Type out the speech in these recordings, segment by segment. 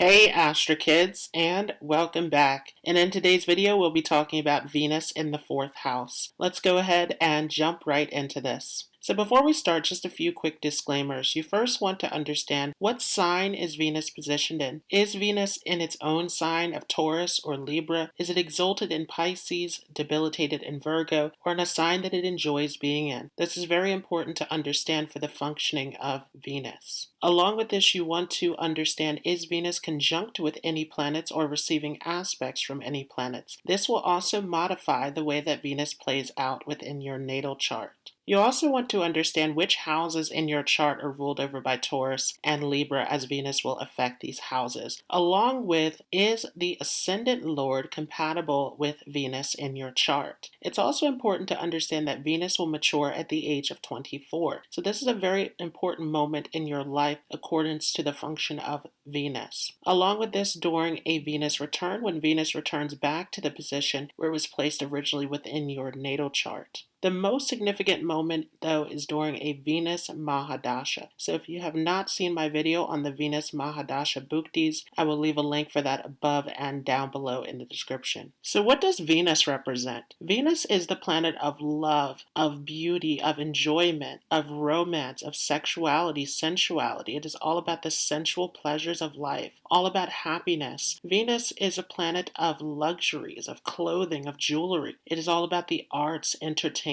Hey Astro Kids, and welcome back. And in today's video, we'll be talking about Venus in the fourth house. Let's go ahead and jump right into this. So before we start, just a few quick disclaimers. You first want to understand what sign is Venus positioned in. Is Venus in its own sign of Taurus or Libra? Is it exalted in Pisces, debilitated in Virgo, or in a sign that it enjoys being in? This is very important to understand for the functioning of Venus. Along with this, you want to understand, is Venus conjunct with any planets or receiving aspects from any planets? This will also modify the way that Venus plays out within your natal chart. You also want to understand which houses in your chart are ruled over by Taurus and Libra, as Venus will affect these houses, along with, is the ascendant lord compatible with Venus in your chart? It's also important to understand that Venus will mature at the age of 24. So this is a very important moment in your life accordance to the function of Venus. Along with this, during a Venus return, when Venus returns back to the position where it was placed originally within your natal chart. The most significant moment, though, is during a Venus Mahadasha. So if you have not seen my video on the Venus Mahadasha Bhuktis, I will leave a link for that above and down below in the description. So what does Venus represent? Venus is the planet of love, of beauty, of enjoyment, of romance, of sexuality, sensuality. It is all about the sensual pleasures of life, all about happiness. Venus is a planet of luxuries, of clothing, of jewelry. It is all about the arts, entertainment,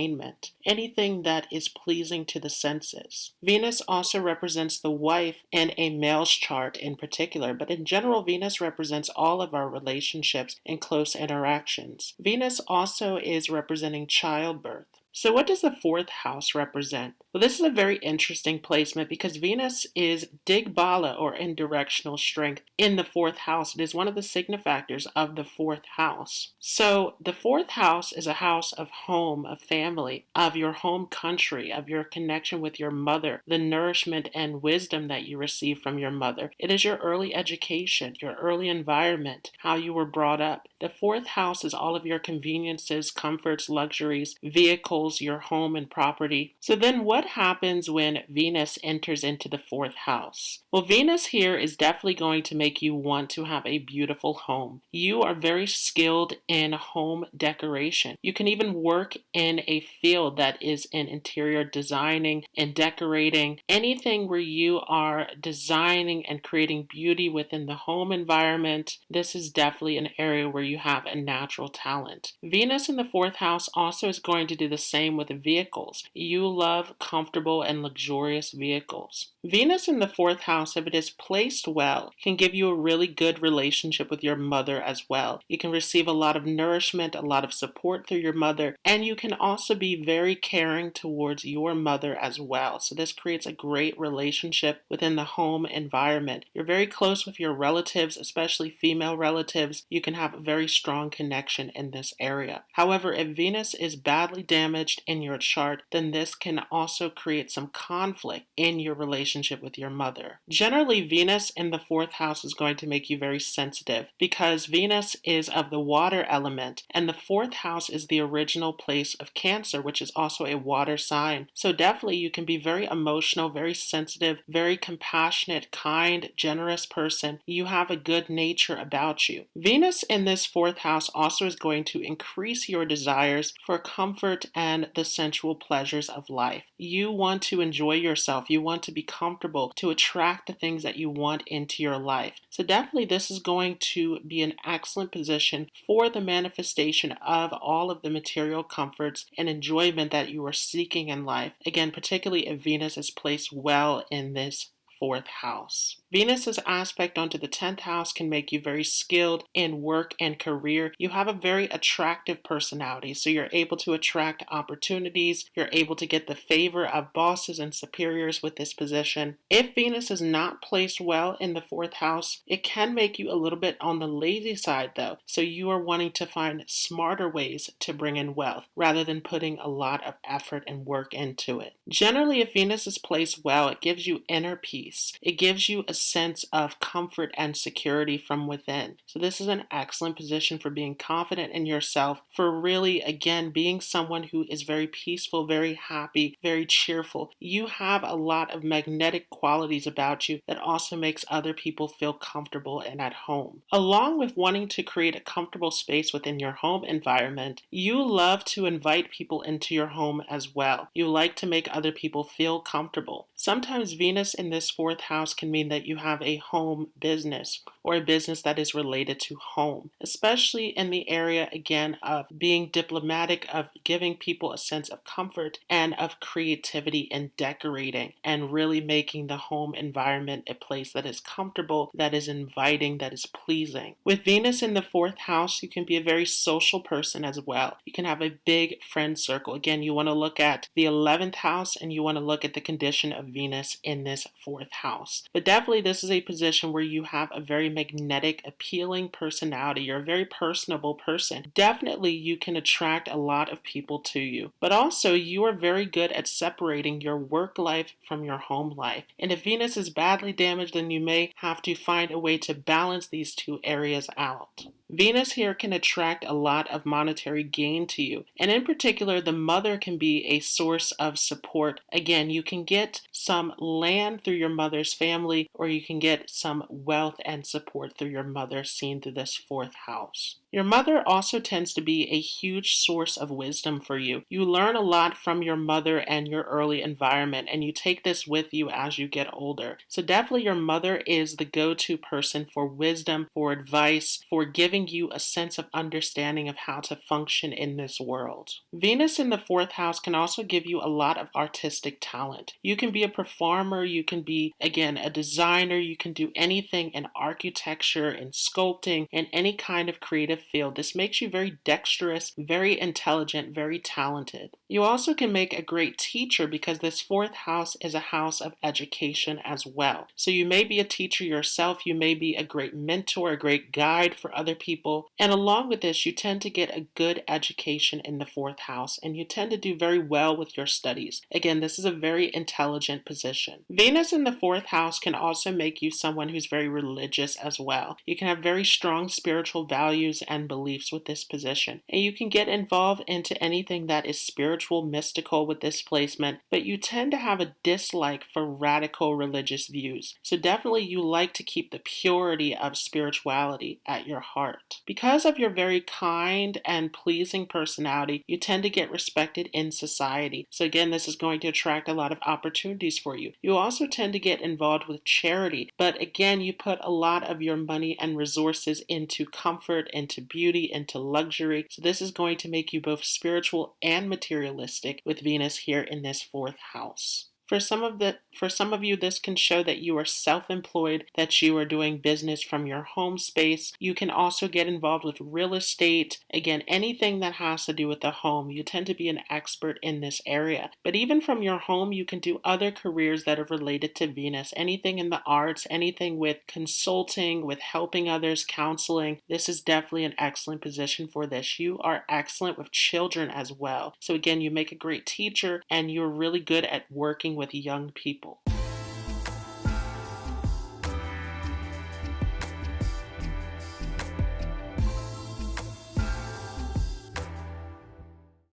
anything that is pleasing to the senses. Venus also represents the wife in a male's chart in particular, but in general, Venus represents all of our relationships and close interactions. Venus also is representing childbirth. So what does the fourth house represent? Well, this is a very interesting placement because Venus is Digbala, or in directional strength, in the fourth house. It is one of the signifactors of the fourth house. So the fourth house is a house of home, of family, of your home country, of your connection with your mother, the nourishment and wisdom that you receive from your mother. It is your early education, your early environment, how you were brought up. The fourth house is all of your conveniences, comforts, luxuries, vehicles, your home and property. So then what happens when Venus enters into the fourth house? Well, Venus here is definitely going to make you want to have a beautiful home. You are very skilled in home decoration. You can even work in a field that is in interior designing and decorating. Anything where you are designing and creating beauty within the home environment, this is definitely an area where you have a natural talent. Venus in the fourth house also is going to do the same with vehicles. You love comfortable and luxurious vehicles. Venus in the fourth house, if it is placed well, can give you a really good relationship with your mother as well. You can receive a lot of nourishment, a lot of support through your mother, and you can also be very caring towards your mother as well. So this creates a great relationship within the home environment. You're very close with your relatives, especially female relatives. You can have a very strong connection in this area. However, if Venus is badly damaged in your chart, then this can also create some conflict in your relationship with your mother. Generally, Venus in the fourth house is going to make you very sensitive because Venus is of the water element, and the fourth house is the original place of Cancer, which is also a water sign. So definitely you can be very emotional, very sensitive, very compassionate, kind, generous person. You have a good nature about you. Venus in this fourth house also is going to increase your desires for comfort and the sensual pleasures of life. You want to enjoy yourself. You want to be comfortable, to attract the things that you want into your life. So definitely this is going to be an excellent position for the manifestation of all of the material comforts and enjoyment that you are seeking in life. Again, particularly if Venus is placed well in this fourth house. Venus's aspect onto the 10th house can make you very skilled in work and career. You have a very attractive personality, so you're able to attract opportunities. You're able to get the favor of bosses and superiors with this position. If Venus is not placed well in the 4th house, it can make you a little bit on the lazy side though. So you are wanting to find smarter ways to bring in wealth rather than putting a lot of effort and work into it. Generally, if Venus is placed well, it gives you inner peace. peace. It gives you a sense of comfort and security from within. So this is an excellent position for being confident in yourself, for really, again, being someone who is very peaceful, very happy, very cheerful. You have a lot of magnetic qualities about you that also makes other people feel comfortable and at home. Along with wanting to create a comfortable space within your home environment, you love to invite people into your home as well. You like to make other people feel comfortable. Sometimes Venus in this fourth house can mean that you have a home business or a business that is related to home, especially in the area, again, of being diplomatic, of giving people a sense of comfort and of creativity in decorating and really making the home environment a place that is comfortable, that is inviting, that is pleasing. With Venus in the fourth house, you can be a very social person as well. You can have a big friend circle. Again, you want to look at the 11th house and you want to look at the condition of Venus in this fourth house. But definitely this is a position where you have a very magnetic, appealing personality. You're a very personable person. Definitely you can attract a lot of people to you. But also you are very good at separating your work life from your home life. And if Venus is badly damaged, then you may have to find a way to balance these two areas out. Venus here can attract a lot of monetary gain to you. And in particular, the mother can be a source of support. Again, you can get some land through your mother's family, or you can get some wealth and support through your mother seen through this fourth house. Your mother also tends to be a huge source of wisdom for you. You learn a lot from your mother and your early environment, and you take this with you as you get older. So definitely your mother is the go-to person for wisdom, for advice, for giving you a sense of understanding of how to function in this world. Venus in the fourth house can also give you a lot of artistic talent. You can be a performer, you can be, again, a designer, you can do anything in architecture, in sculpting, in any kind of creative field. This makes you very dexterous, very intelligent, very talented. You also can make a great teacher because this fourth house is a house of education as well. So you may be a teacher yourself, you may be a great mentor, a great guide for other people. And along with this, you tend to get a good education in the fourth house and you tend to do very well with your studies. Again, this is a very intelligent position. Venus in the fourth house can also make you someone who's very religious as well. You can have very strong spiritual values and beliefs with this position. And you can get involved into anything that is spiritual, mystical with this placement, but you tend to have a dislike for radical religious views. So definitely you like to keep the purity of spirituality at your heart. Because of your very kind and pleasing personality, you tend to get respected in society. So again, this is going to attract a lot of opportunities for you. You also tend to get involved with charity, but again, you put a lot of your money and resources into comfort, into beauty, into luxury. So this is going to make you both spiritual and materialistic with Venus here in this fourth house. For some of you, this can show that you are self-employed, that you are doing business from your home space. You can also get involved with real estate. Again, anything that has to do with the home, you tend to be an expert in this area. But even from your home, you can do other careers that are related to Venus. Anything in the arts, anything with consulting, with helping others, counseling. This is definitely an excellent position for this. You are excellent with children as well. So again, you make a great teacher and you're really good at working with young people.